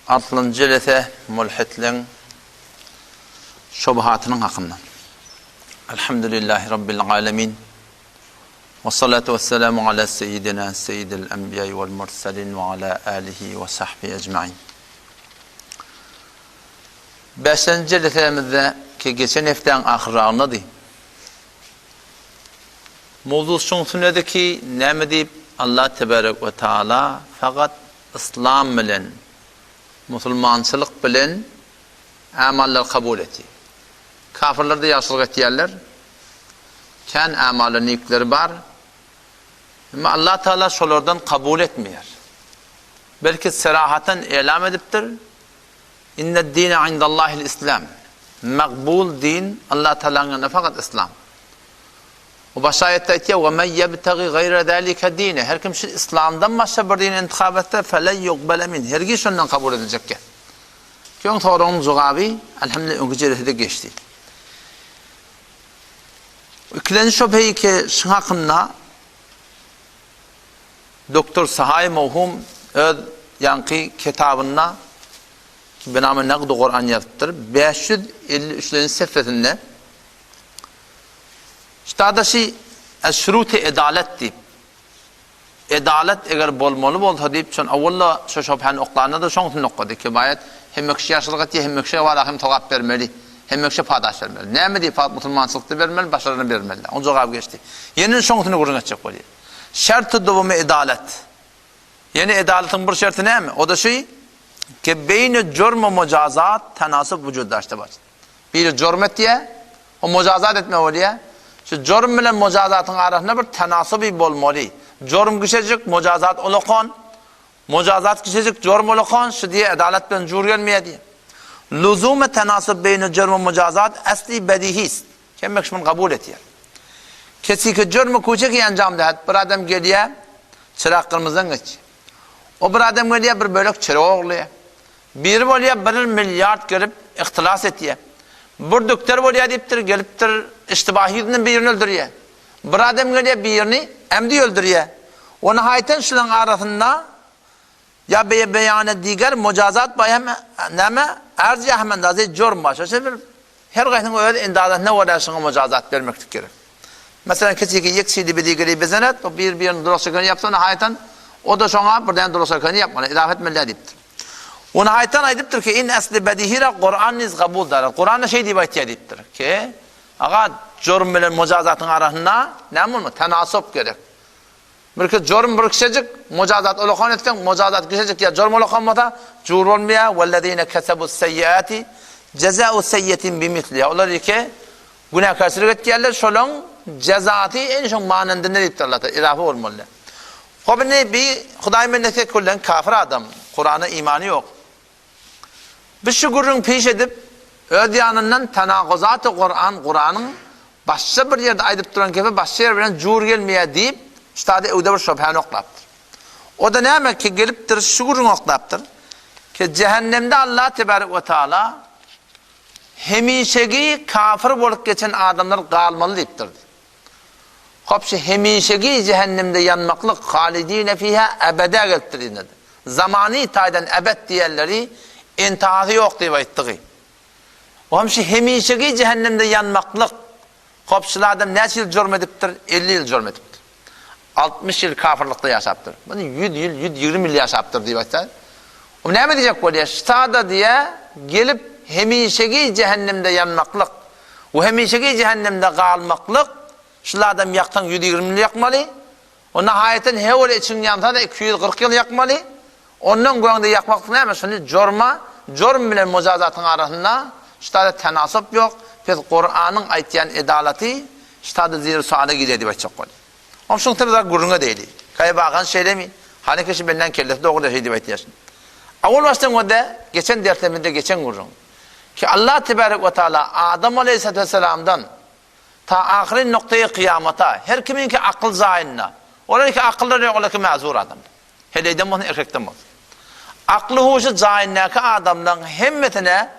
6-cı lete mulhitliň şubhatynyň hakyndan. Elhamdülillahi rabbil alamin. Ve salatu vesselamu ala seyyidina seyyidil enbiya'i vel mursalin ve ala alihi ve sahbihi ecmaîn. 5-nji letemizde ki geçen heftäň ahyryndy. Mowzu şuňsunda ki näme diýip Allah tebarek ve taala fakat İslam bilen Musulmançylyk bilen amallar kabul etdi. Kafirlerde ýaşalyk etýärler. Kän amaly nikleri bar. Ama Allah Teala şolardan kabul etmeýär. Belki serahatan elam edipdir. İnned dine indallahil İslam. Makbul din Allah Teala'nın fakat İslam. O başa ayette ayetiyor ve men yebtagi gayra zalika dine. Her kim İslam'dan başka bir din intikab etse felen yuqbal min. Herkes ondan kabul edilecek. Ki sorunun cevabı elhamdülillah o gecede geçti. İkinci şüpheyi ki şun hakkında Doktor Sahay Mevhum öz yankı kitabında ki benamı Naqd-ı Kur'an yazıptır. 553. sefretinde İşte şuruti edalet deyip edalet eğer bolmalı bolsa deyip çün avvalla şu şüphen oklarına da şoňsyn okady ki bayat hem kişi ýaşalyk etdi hem kişi wala hem togap bermeli hem kişi padaş vermeli. Näme diýip musulmançylykdy bermeli başaryny bermeli. O jogap geçdi. Ýene şoňsyny gurun etjek bolýar. Şerti dowamy edalet. Ýene edaletin bir şerti näme? O da ki beýni jurm we mujazat tanasub wujuddaşdy bar. Bir jurm etdiýe o mujazat etme bolýar. Şu jurm bilen mujazatın arasında bir tenasubi bolmaly. Jurm kişecek, mujazat olakan. Mujazat kişecek, jurm olakan. Şu diye adalet bilen jur gelmeýär. Luzum tenasub beýne jurm we mujazat asli bedihis. Kim şunu kabul etýär. Kesi ki jurmy köçeki anjam dat. Bir adam gelýär, çırak kırmızdan geç. O bir adam gelýär bir bölek çırak oglaýar. Bir bolýar 1 milyard gelip ihtilas etýär. Bir doktor bolýar diýipdir, gelipdir iştibahiyden birini öldürýär. Bir adam gelýär birini emdi öldürýär. Onu haytan şulan arasında ya beýan diğer mujazat bayam näme arz ahmandazı jurm başa bir her gaýsyň öz endadatyna wadaşyňa mujazat bermekdik gerek. Mesela kesiki yeksidi bir diğeri bezenet o birini duruşykany yapsa haytan o da şoňa birden duruşykany yapmaly, idaf etmeli diýipdir. Onu haytan aýdypdyr ki in asli bedihira Kur'an niz kabul dar. Kur'an'a şey diýip aýtýardypdyr ki aga jurm bilen mujazatyň arasynda näme bolmaly? Tenasup gerek. Bir jurm bir kişijik mujazat olakan etken mujazat kişijik ya jurm olakan mata jur bolmaýar. Vellezine kesebus seyyiati cezaa'u seyyiatin bimisliha. Olar ki günahkarçylyk etýärler şolaň cezaty en şoň manynda ne diýipdirler? Irafa bolmaly. Hobine bir Hudaý mennete kullan kafir adam. Kur'an'a imanı yok. Biz şu gurrun peş edip ödyanından tenaquzat-ı Kur'an'ın başka bir yerde aydıp duran gibi başka yer bilen jur gelmeye deyip işte öde bir şüphen oklaptır. O da ne demek ki geliptir şu gurrun oklaptır ki cehennemde Allah tebarek ve taala hemişegi kafir bolup geçen adamlar kalmalı deyiptir. Hopşi hemişegi cehennemde yanmaklık halidine fiha ebede geliptir. Zamani taydan ebed diýerleri intihası yok diýip aýtdygy. O hemşi hemişegi cehennemde yanmaklyk. Hopşylar adam näçe ýyl jurm edipdir? 50 ýyl jurm edipdir. 60 ýyl kafirlikde ýaşapdyr. Bunu 100 ýyl, 120 ýyl ýaşapdyr diýip aýtsa. O näme diýjek bolýar? Ştada diýe gelip hemişegi cehennemde yanmaklyk. O hemişegi cehennemde galmaklyk. Şular adam ýaktan 120 ýyl ýakmaly. O nahaýeten hewle için ýansa da 240 ýyl ýakmaly. Ondan goýanda ýakmak näme? Şunu jurm bilen mujazatyň arasynda ştada tenasup ýok. Biz Kur'anyň aýtýan edalaty ştada zir suala gidýär diýip aýtjak bolýar. Ama şoň tarzda gurunga diýdi. Kaýbagan şeýlemi? Hani kişi benden kellef dogry şey diýip aýtýar. Awul başdan wada geçen dersemizde geçen gurun. Ki Allah tebarek ve taala Adam aleyhissalatu vesselam'dan ta ahirin noktaya kıyamata her kiminki akıl zayinna. Olarki akılları yok olarki mazur adam. Heleyden bolsun erkekden bolsun. Aklı huşu zayinlaki adamdan hemmetine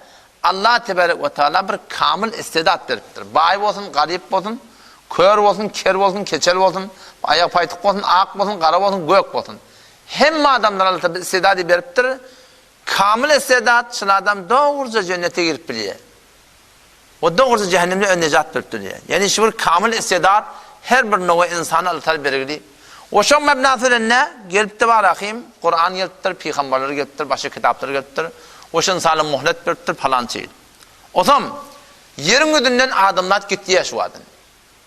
Allah tebarek ve taala bir kamil istidat veripdir. Bay bolsun, garip bolsun, kör bolsun, ker bolsun, keçel bolsun, ayak paytık bolsun, ak bolsun, kara bolsun, gök bolsun. Hemme adamlara Allah istidadı veripdir. kamil istedat şol adam doğruca cennete girip biliyor. O doğruca cehennemden necat tutuluyor. Yani şu bir kamil istedat her bir nova insana Allah belirli. O şu mebnası ne? Gelip de var akım, Kur'an geliptir, peygamberler geliptir, başka kitaplar geliptir. O şu insana muhlet veriptir falan şey. O zaman yerin güdünden adamlar gitti yaşadın.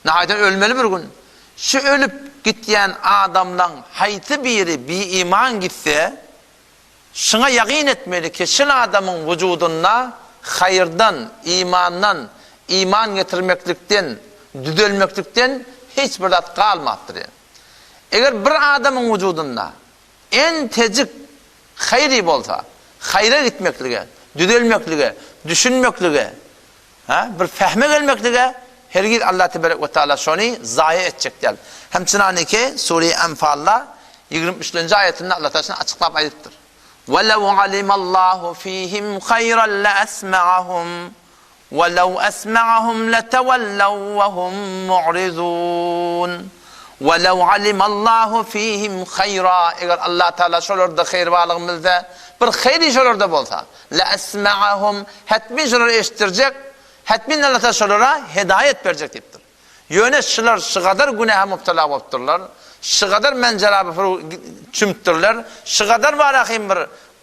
Nahayden ölmeli bir gün. Şu ölüp gittiyen adamdan hayti biri bir iman gitse, şuna yakin etmeli ki şu adamın vücuduna hayırdan, imandan, iman getirmeklikten, düzelmeklikten hiçbir tat kalmaktır. Yani. Eğer bir adamın vücudunda en tecik hayri olsa, hayra gitmekliğe, düzelmekliğe, düşünmekliğe, bir fehme gelmekliğe, hergiz Allah Tebarek ve Teala şunu zayi edecek der. Hemçinane ki Sure-i Enfal'da 23. ayetinde Allah Teala açıklayıp ayettir. وَلَوْ عَلِمَ اللّٰهُ ف۪يهِمْ خَيْرًا لَأَسْمَعَهُمْ وَلَوْ أَسْمَعَهُمْ لَتَوَلَّوْا وَهُمْ مُعْرِضُونَ وَلَوْ عَلِمَ اللّٰهُ ف۪يهِمْ خَيْرًا Eğer Allah Teala şolurda hayır varlığımızda bir hayri şolurda bolsa لَأَسْمَعَهُمْ Hetmin şolur eşittirecek, hetmin Allah Teala şolura hidayet verecek deyiptir. Yönetçiler şu kadar günaha müptela olupturlar, şu kadar mencerabı çümüttürler, şu kadar varakim bir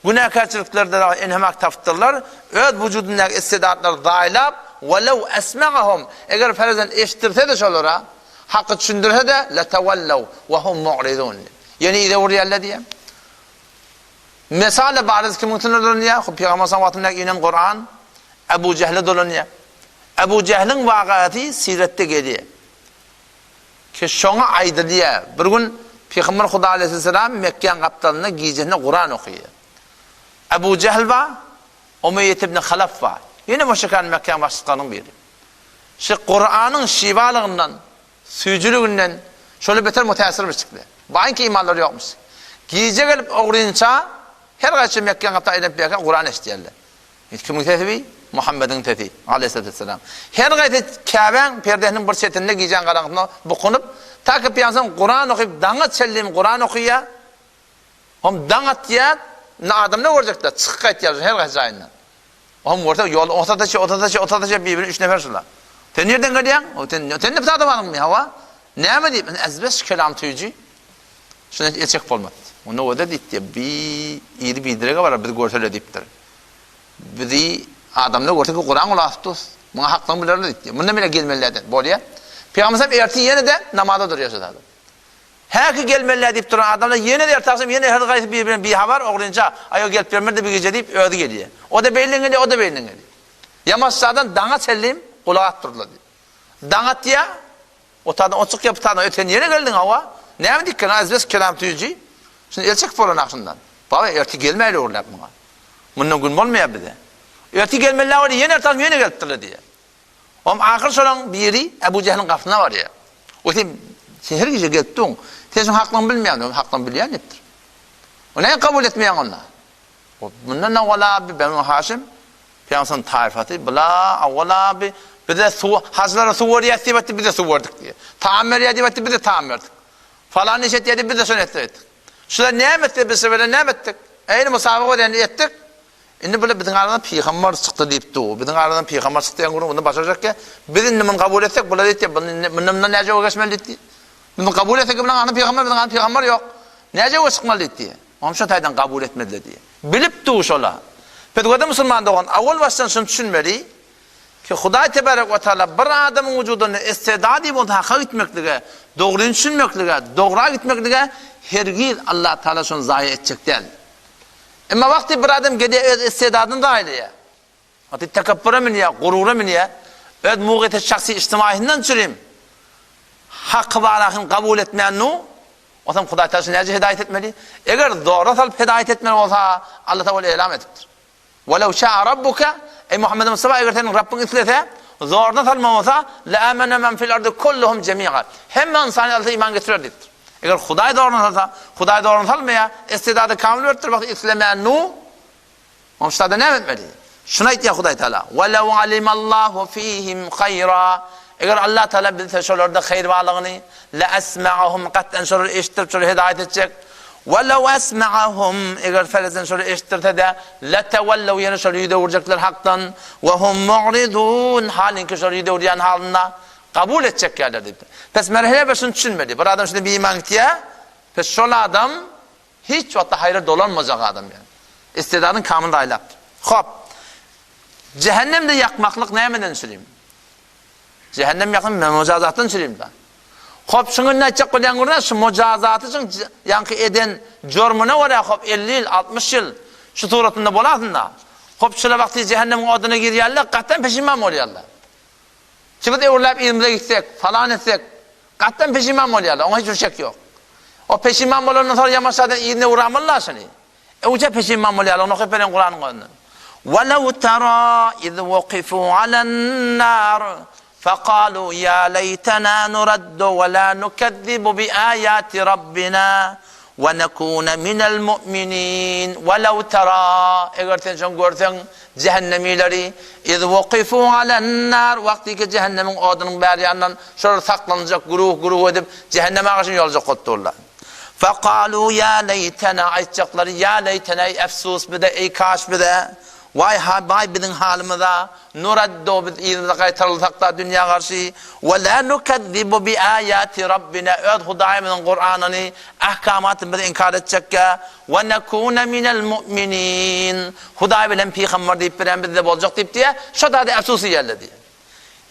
günahkarçılıklarda enhemak taftırlar, öz vücudundaki istidatları dahilap, وَلَوْ أَسْمَعَهُمْ Eğer ferezen eşittirse de şolura, hakkı düşündürse de لَتَوَلَّوْا وَهُمْ مُعْرِضُونَ Yani ide uğrayarlar diye. Mesela bariz kimintinler dolunuyor, Peygamber sallallahu inen Kur'an, Ebu Cehil'e dolunuyor. Ebu Cehil'in vakıatı sirette geliyor. Ki şuna aydırıyor. Bir gün Peygamber Huda Aleyhisselam Mekke'nin kaptanına giyeceğine Kur'an okuyor. Ebu Cehil var, Umeyyet ibn Halaf var. Yine Müşriklerin Mekke'nin başlıklarının biri. Şu Kur'an'ın şivalığından, süyücülüğünden şöyle beter müteessir bir çıktı. Bakın ki imanları yokmuş. Giyecek gelip oğrayınca her kaçı Mekke'nin kaptanına inip Kur'an istiyorlar. Kimin tetibi? Muhammed'in tetibi Aleyhisselam. Her kaçı Kabe'nin perdenin bir setinde giyeceğin karanlıkına bukunup ta ki piyansın Kur'an okuyup dangat çelliğim Kur'an okuyor. Hem dangat diye adam ne görecekler? Çıkık et yazıyor her kaçı ayından. Hem orada yol otadaşı birbirini 3 nefer şular. Sen nereden geliyorsun? Sen ne pıtadımadın mı hava? Ne mi deyip? Ezbes kelam tüyücü. Şuna etçek olmadı. Onu o da deyip diye bir iri bir direge var bir görseyle deyiptir. Bir adam ne görsek ki Kur'an ulaştız. Buna haktan bilirler deyip diye. Bundan bile gelmelilerden. Böyle. Peygamber erti yine de namazda duruyor adam. Her ki gelmeliler deyip duran adamlar yine de ertaksam yine her gayet birbirine bir haber oğlunca ayo gelip vermedi de bir gece deyip öldü geliyor. O da belli geliyor, o da belli geliyor. Yamazsa'dan dangat sellim kulağa attırdılar diyor. Dangat diye o tadan o çık yapı tadan öten yere geldin hava. Ne mi dikkat? Azbes kelam tüyücü. Şimdi elçek falan aksından. Baba erti gelmeyle uğurlar buna. Bundan gün olmuyor bir de. Erti gelmeliler var yine ertaksam yine geliptirler diye. Ama ahir soran biri Ebu Cehil'in kapısına var ya. O sen her gece gittin. Sen hakkını bilmeyen, hakkını bilmeyen nedir? O neyi kabul etmeyen onlar? Bundan evvela abi Benu Haşim, Peygamber'in tarifatı, bila evvela abi, bir de Hazreti Suvariye diyetti, bir de suvardık diye. Tamiriyye diyetti, bir de tamirdik. Falan işet diyetti, bir de sünnet ettik. Şurada ne ettik, bir seferde ne ettik? Aynı musabık ettik. Şimdi böyle bizim aradan peygamber çıktı deyip de bizim aradan peygamber çıktı yani bunu başaracak ki bizim nemin kabul etsek burada deyip bundan ne cevap geçmeli deyip bizim kabul etsek bundan anı peygamber yok ne cevap çıkmalı deyip onun için taydan kabul etmedi diye bilip de uşola pedagogda Müslüman doğan avval baştan şunu düşünmeli ki Huda Tebarek ve Teala bir adamın vücudunu istidadi oldu hakka gitmekliğe doğru düşünmekliğe doğruya gitmekliğe hergiz Allah Teala şunu zayi edecek değil. Ama vakti bir adam gidiyor istidadını da aileye. Hatta tekabbüre mi niye, gurura mı niye? Öz muğete şahsi içtimaihinden süreyim. Hakkı ve alakını kabul etmeyen nu, o zaman Huda Teala nece hidayet etmeli? Eğer doğru salıp hidayet etmeli olsa Allah Teala ilam ediptir. وَلَوْ شَاءَ رَبُّكَ Ey Muhammed Mustafa eğer senin Rabbin istese, zoruna salma olsa لَاَمَنَ مَنْ فِي الْاَرْضِ كُلُّهُمْ جَمِيعًا Hemen insani Allah'a iman getirir deyiptir. Eğer Huda'yı doğru salmaya, istidadı kamil vertir, bakın İslam'e nu, onun üstadı ne etmeli? Şuna itiyor Huda Teala. وَلَوْ عَلِمَ اللّٰهُ ف۪يهِمْ خَيْرًا Eğer Allah Teala bilse şolarda hayır varlığını, لَاَسْمَعَهُمْ katten şoları eşittir, şoları hidayet edecek. وَلَوْ أَسْمَعَهُمْ eğer ferezen şöyle eşittirse de لَتَوَلَّوْ yine şöyle yüde vuracaklar haktan وَهُمْ مُعْرِضُونَ halin ki şöyle yüde vuruyan halına kabul edecek yerler dedi. Pes merhele başını düşünmedi. Bir adam şimdi bir iman gitti. Pes şöyle adam hiç hatta hayra dolanmayacak adam yani. İstidadın kamil aylaktır. Hop. Cehennemde yakmaklık neyemeden süreyim? Cehennem yakın mecazatın süreyim da. Hop şunu ne çek bilen görünen şu mecazatı için yankı eden jormuna var ya hop 50 yıl 60 yıl şu suratında bolasın da. Hop şöyle vakti cehennemin oduna giriyerler kattan peşiman oluyorlar. Şimdi evlap ilmide gitsek falan etsek kattan peşiman oluyorlar. Ona hiç şey yok. O peşiman olandan sonra yamaçlardan iyine uğramırlar seni. Uca peşiman oluyorlar. Onu hep Kur'an'ın önüne. وَلَوْ تَرَى اِذْ وَقِفُوا عَلَى النَّارِ فَقَالُوا يَا لَيْتَنَا نُرَدُّ وَلَا نُكَذِّبُ بِآيَاتِ رَبِّنَا وَنَكُونَ مِنَ الْمُؤْمِنِينَ وَلَوْ تَرَى eğer sen görsen cehennemileri اِذْ وَقِفُوا عَلَى النَّارِ vakti ki cehennemin odunun bir yanından şöyle saklanacak guruh edip cehenneme karşı yolculuk ettiler. فَقَالُوا يَا لَيْتَنَا aytacakları ya leytena efsus bir de ey kaş bir de vay bizim halimize nuraddu biz iğnimize kaytarılsak da dünya karşı ve la nukezzibu bi ayati rabbina öd Hudayımızın Kur'an'ını ahkamatını biz inkar edecek ya ve nekune minel mu'minin Huday bilen peygamber deyip bilen bizde olacak deyip diye şu da efsusu yerle diye.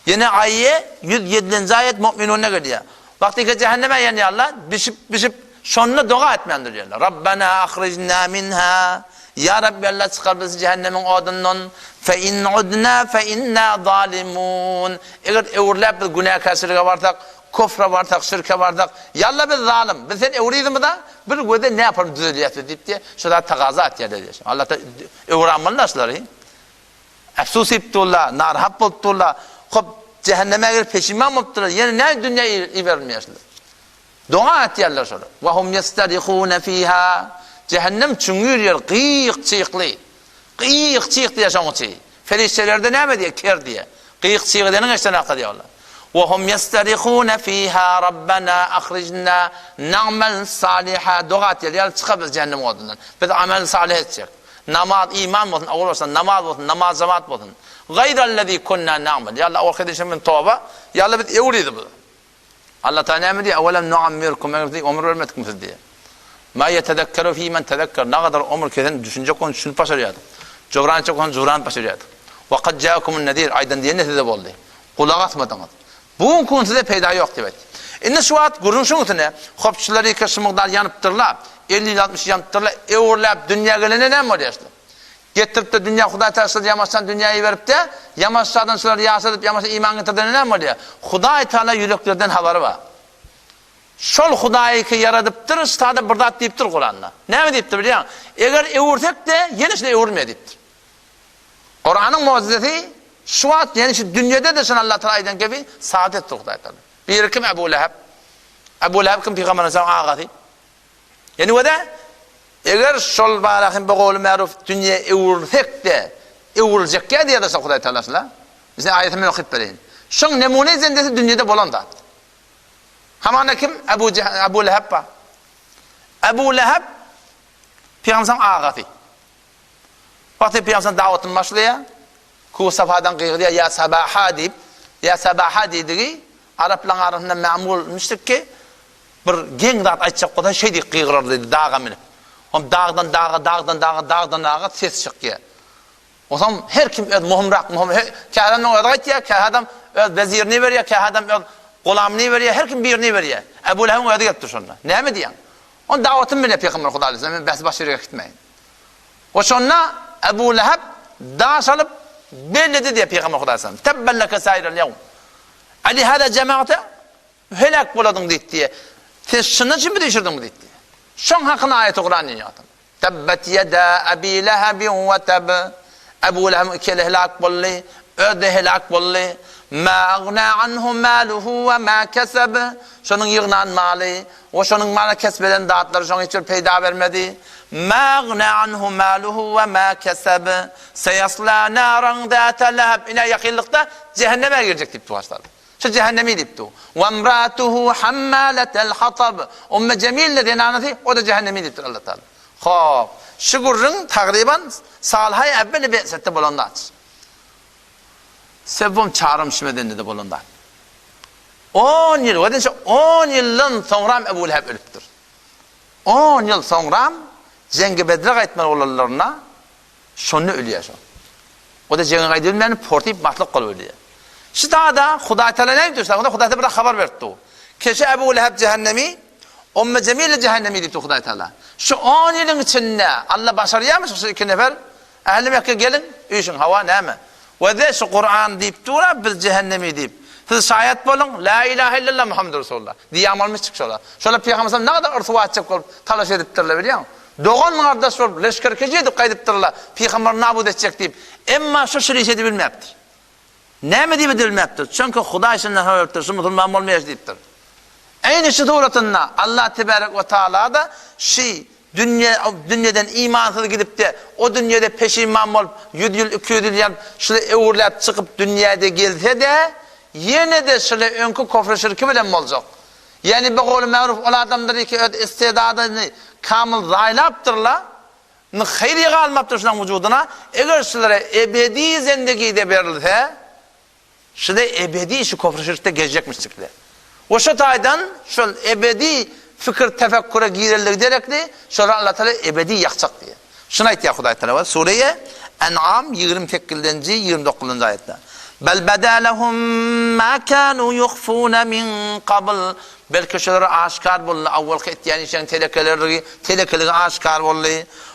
Yine ayet 107. ayet müminun'a geliyor. Vakti ki cehenneme yanıyorlar bişip sonuna dua etmendir diyorlar. Rabbena ahricna minha ya Rabbi Allah çıkar bizi cehennemin odundan fe in udna fe inna zalimun eğer evurlap bir günah kasırga varsak kufra varsak şirke varsak yallah biz zalim biz sen evriydin mi da bir göde ne yapalım düzeliyatı deyip diye şurada takaza et yerler diyor. Allah da evranmanın asları efsus iptullah narhab bultullah hop cehenneme girip peşiman mutlular yani ne dünyayı vermiyorlar. Dua et yerler sonra. Ve hum yestarihune fiha. Cehennem çüngürüyor kıyık çıyıklı. Kıyık çıyıklı yaşamı çıyı. Feriştelerde ne mi diye? Ker diye. Kıyık çıyıklı'nın işte ne diyorlar. Ve hum yestarihune fiha Rabbena ahricna na'mel saliha. Dua et yerler çıkabilir cehennem odundan. Bir de amel salih edecek. Namaz, iman olsun, ağır olsun, namaz olsun, namaz zamanat olsun. Gayrellezî kunna na'mel. Ya Allah o kardeşimin tövbe. Ya Allah biz evriydi bu. Allah Teala ne diyor? Evelem nuammirkum ömür vermedik mi siz diye. Ma yetezekkeru fî men tezekker. Ne kadar ömür kesen düşünce konu düşünüp başarıyordu. Cevranca konu cevran başarıyordu. Ve kad câkumun nedir. Aydan diye ne size oldu. Kulak atmadınız. Bu konu size peyda yok demek. İnne şu at gurunşun üstüne hopçuları kısmıklar yanıptırlar. 50-60 yanıptırlar. Eğurlap dünya gelene ne mi oluyorsun? Getirip de dünya Huday Teala yamaçtan dünyayı verip de yamaçlardan şunları yasadıp yamaçta iman getirdiğine ne mi oluyor? Huday Teala yüreklerden haberi var. Şol Huday'ı ki yaradıptır, üstadı bırdat deyiptir Kur'an'da. Ne mi deyiptir biliyor musun? Eğer evurtek de yenisine evurmaya deyiptir. Kur'an'ın mucizesi şu an yani şu dünyada da sana Allah Teala'dan gibi saadet Huday Teala. Bir kim Ebu Leheb? Ebu Leheb kim Peygamber'in ağası? Yani o da eğer şol barahın bu kavlu maruf dünya evurtek de evuracak ya diye de Huday Teala'sıyla. Bize ayetimi okuyup vereyim. Şun nemune zendesi dünyada bolan da. Hamana kim? Ebu Leheb var. Ebu Leheb Peygamber'in ağası. Vakti Peygamber'in davetini başlıyor. Ku safadan kıyırıyor ya sabaha deyip ya sabaha dediği Arapların arasında memulmuştuk ki bir gen dağıt açacak kadar şey deyip kıyırır dedi dağa minip. Dağdan dağa ses çıkıyor. O zaman her kim öz muhimrak ki adamın öyle git ki adam öz vezirini veriyor ki adam öz gulamını veriyor her kim birini veriyor. Ebu Leheb'in öyle gitti sonra. Ne mi diyen? On davetin bile Peygamber Huda Aleyhisselam'ın besi başarıya gitmeyin. O sonra Ebu Leheb dağ salıp belledi diye Peygamber Huda Aleyhisselam. Tebbelleke sairel yevm. Ali hada cemaate helak buladın deyip diye. Sen şunun için mi değiştirdin mi deyip diye. Şun hakkında ayet-i Kur'an'ın yatın. Tebbet yeda Ebi Lehebin ve teb. Ebu Leheb'in ikili helak bulli. Öde helak bulli. Ma agna anhu maluhu ve ma keseb. Şunun yığınan mali. O şunun malı kesbeden dağıtları şunun hiçbir peyda vermedi. Ma agna anhu maluhu ve ma keseb. Seyasla naran dâte leheb. İne yakınlıkta cehenneme girecek deyip başladı. Şu cehennemi deyipti. Ve emratuhu hammaletel hatab. Umme Cemil diyen anlatı o da cehennemi deyiptir Allah Teala. Hop. Şu gurrun takriban salhay evveli be'sette bolonda. Sebum çağrım şimedinde de bolonda. 10 yıl, o da 10 yılın sonra Ebu Leheb ölüptür. 10 yıl sonra Cengi Bedre gaytman oğullarına şunu ölüyor. O da Cengi Gaydilmenin portayıp matlık kolu ölüyor. Şu da Huday Teala ne diyorsa, Huday Teala haber verdi. Keşe Ebu Leheb cehennemi, Umme Cemil cehennemi deyipti Huday Teala. Şu 10 yılın içinde Allah başarıyamış şu iki nefer. Ehli Mekke gelin, uyuşun hava ne mi? Ve de şu Kur'an deyipti ona biz cehennemi deyip. Siz şayet bolun, la ilahe illallah Muhammed Resulullah. Diyamalmış çıkışıyorlar. Şöyle Peygamber'e ne kadar ırtıva atacak olup talaş ediptirler biliyor musun? Doğan kardeş olup, leşker keci edip kaydettirler. Peygamber nabud edecek deyip. Emma şu şirişi de bilmeyiptir. Ne mi deyip edilmeyiptir? Çünkü Huday işinden öğrettir, şu Müslüman olmayacak deyiptir. Aynı şu doğrultusunda Allah Tebarek ve Teala da dünyadan imansız gidip de o dünyada peşiman olup 100 yıl 200 yıl şöyle evurlayıp çıkıp dünyada gelse de yine de şöyle önkü kofre şirki bilen mi olacak? Yani bir kolu mağruf olan adamdır ki istidadını kamil zaylaptırlar, hayriye kalmaptır şunun vücuduna. Eğer şöyle ebedi zindagide verilse, şöyle ebedi şu kofre şirkte gezecekmiştikler. O şu taydan şöyle ebedi fikir tefekküre girirlik derekli, şöyle Allah Teala ebedi yakacak diye. Şuna ait ya Huday Teala. Sureye En'am 28. 29. ayette. Bel bedalehum ma kanu yukhfuna min qabl. Belki şöyle aşikar buldu. Avvalki ettiğin işin telekeleri aşikar buldu.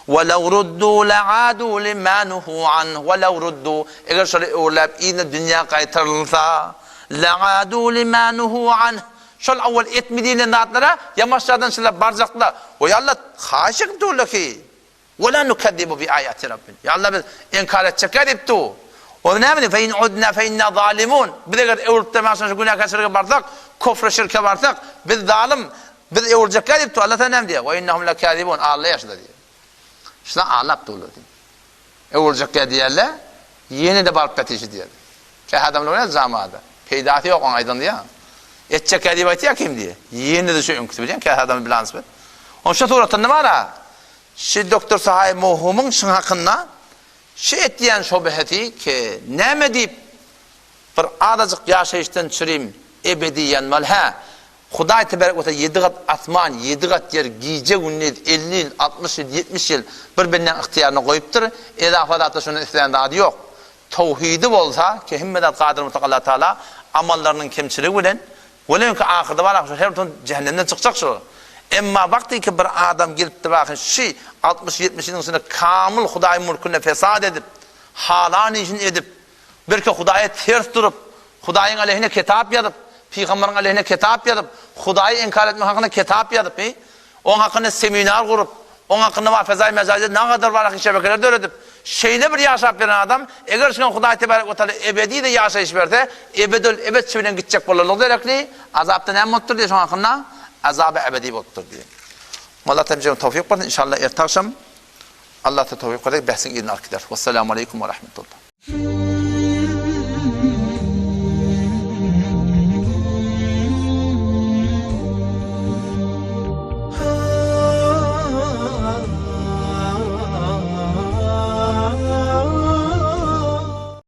وَلَوْ رُدُّوا لَعَادُوا لِمَا نُهُوا عَنْهُ وَلَوْ رُدُّوا. Eğer şöyle uğurlayıp yine dünya kaytarılsa لَعَادُوا لِمَا نُهُوا عَنْهُ. Şöyle avval etmediğine naatlara yamaçlardan şöyle barcaklar. O ya Allah haşık diyorlar ki وَلَا نُكَذِّبُ بِآيَاتِ رَبِّنَا. Ya Allah biz inkar edecek edip diyor. O ne mi? فَاِنْ عُدْنَا فَاِنَّا ظَالِمُونَ. Bir de evurlup demezsen şu günah kaçırık bardak, kofre şirke bardak, biz zalim, biz evuracak edip diyor. Allah da ne diyor? وَاِنَّهُمْ لَكَاذِبُونَ. Allah yaşlı diyor. İşte ağlap diyorlar diyor. Evuracak diyorlar, yeni de barıp betişi diyor. Ki adamlar ne zamanda. Peydatı yok on aydın diyor. Etçek edip ya kim diye. Yeni de şu önküsü biliyor ki adamı bilans ver. Onun şu tuğratın ne var ha? Şu doktor sahibi muhumun şun hakkında ettiyen şubheti ki ne mi deyip bir adacık yaşayıştan çüreyim ebediyen mal ha. Huday Tebarek ve Teala 7 kat asman, 7 kat yer giyecek ünlü 50 yıl, 60 yıl, 70 yıl birbirinden ihtiyarına koyuptur. Edafadatda şunun isteyen adı yok. Tevhidi olsa ki himmedat kadir mutlaka Teala amallarının kemçiliği bilen veleyin ki ahirde var her türlü cehennemden çıkacak şu. Emma vakti ki bir adam gelip de bakın 60-70 yılın sonra kamil Huday mülküne fesad edip halan işini edip belki Huday'a ters durup Huday'ın aleyhine kitap yazıp Peygamber'in aleyhine kitap yazıp Huday'ı inkar etmek hakkında kitap yazıp onun hakkında seminer kurup onun hakkında vafezai mezayda ne kadar var şebekelerde öğretip şeyle bir yaşayıp veren adam eğer şimdi Huday Tebarek ve Teala ebedi de yaşayış verse ebed çivilen gidecek bolurluk derekli azapta ne mutludur diye şu hakkında azabı ebedi boluptur diye. Allah temcihine tevfik versin. İnşallah ertakşam Allah da tevfik versin. Behsin gidin arkadaşlar. Vesselamu aleyküm ve rahmetullah.